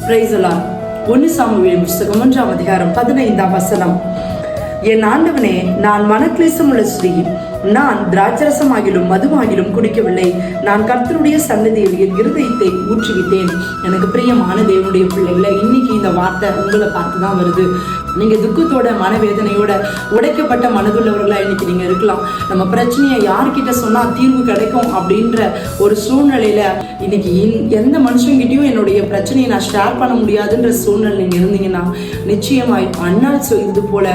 Praise the Lord. 1 Samuel புத்தகம் 1ஆம் அதிகாரம் 15ஆம் வசனம். என் ஆண்டவனே, நான் மனக்லேசம் உள்ள ஸ்ரீ, நான் திராட்சரசமாகிலும் மதுவாகிலும் குடிக்கவில்லை. நான் கர்த்தருடைய சன்னதியில் என் இருதயத்தை ஊற்றிவிட்டேன். எனக்கு பிரியமான தேவனுடைய பிள்ளைகளை, இன்னைக்கு இந்த வார்த்தை உங்களை பார்த்து தான் வருது. நீங்க துக்கத்தோட மனவேதனையோட உடைக்கப்பட்ட மனதுள்ளவர்களா இன்னைக்கு நீங்க இருக்கலாம். நம்ம பிரச்சனையை யார்கிட்ட சொன்னா தீர்வு கிடைக்கும் அப்படின்ற ஒரு சூழ்நிலையில இன்னைக்கு எந்த மனுஷங்கிட்டையும் என்னுடைய பிரச்சனையை நான் ஷேர் பண்ண முடியாதுன்ற சூழ்நிலை நீங்க இருந்தீங்கன்னா, நிச்சயமாய் அண்ணால் சொல்வது போல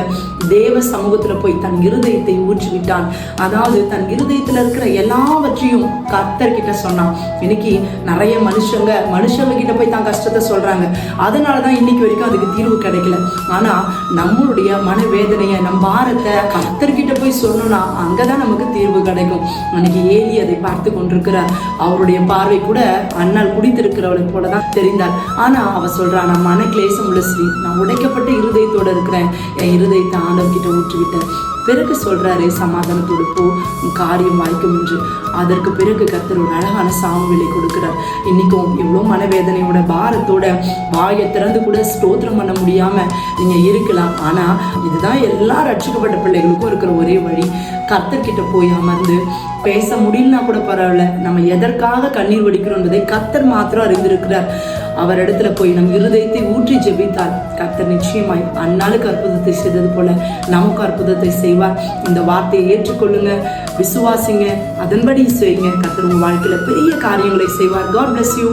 தேவ சமூகத்துல போய் தன் இருதயத்தை ஊற்றிவிட்டான். அதாவது தன் இருதயத்துல இருக்கிற எல்லாவற்றையும் கர்த்தர்கிட்ட சொன்னான். இன்னைக்கு நிறைய மனுஷங்க கிட்ட போய் தான் கஷ்டத்தை சொல்றாங்க. அதனாலதான் இன்னைக்கு வரைக்கும் அதுக்கு தீர்வு கிடைக்கல. ஆனா நம்மளுடைய மனவேதனைய, நம் பாரத்தை கர்த்தர்கிட்ட போய் சொன்னோம்னா அங்கதான் நமக்கு தீர்வு கிடைக்கும். அன்னைக்கு ஏலி அதை பார்த்து கொண்டிருக்கிறார். அவருடைய பார்வை கூட அண்ணால் குடித்திருக்கிறவளை போலதான் தெரிந்தார். ஆனா அவ சொல்றா, நான் மனக்லேசம் உள்ள ஸ்ரீ, நான் உடைக்கப்பட்ட இருதயத்தோட இருக்கிறேன், என் இருதயத்தை ஆண்டவர் கிட்ட ஊற்றிவிட்டேன். பிறகு சொல்றாரு, சமாதானத்தோடு போ, காரியம் வாய்க்கும் என்று. அதற்கு பிறகு கர்த்தர் ஒரு அழகான சாமுவேலை கொடுக்கிறார். இன்னைக்கும் எவ்வளோ மனவேதனையோட பாரத்தோட வாயை திறந்து கூட ஸ்தோத்திரம் பண்ண முடியாம நீங்க இருக்கலாம். ஆனா இதுதான் எல்லா ரட்சிக்கப்பட்ட பிள்ளைகளுக்கும் இருக்கிற ஒரே வழி. கர்த்தர்கிட்ட போய் அமர்ந்து பேச முடியலனா கூட பரவாயில்ல, நம்ம எதற்காக கண்ணீர் வடிக்கிறோம் என்பதை கர்த்தர் மாத்திரம் அறிந்திருக்கிறார். அவர் இடத்துல போய் நம் இருதயத்தை ஊற்றி ஜெபித்தால் கர்த்தர் நிச்சயமாய் அந்நாளுக்கு அற்புதத்தை செய்தது போல நமக்கு அற்புதத்தை செய்வார். இந்த வார்த்தையை ஏற்றுக்கொள்ளுங்க, விசுவாசிங்க, அதன்படி செய்யுங்க. கர்த்தர் உங்க வாழ்க்கையில பெரிய காரியங்களை செய்வார். God bless you.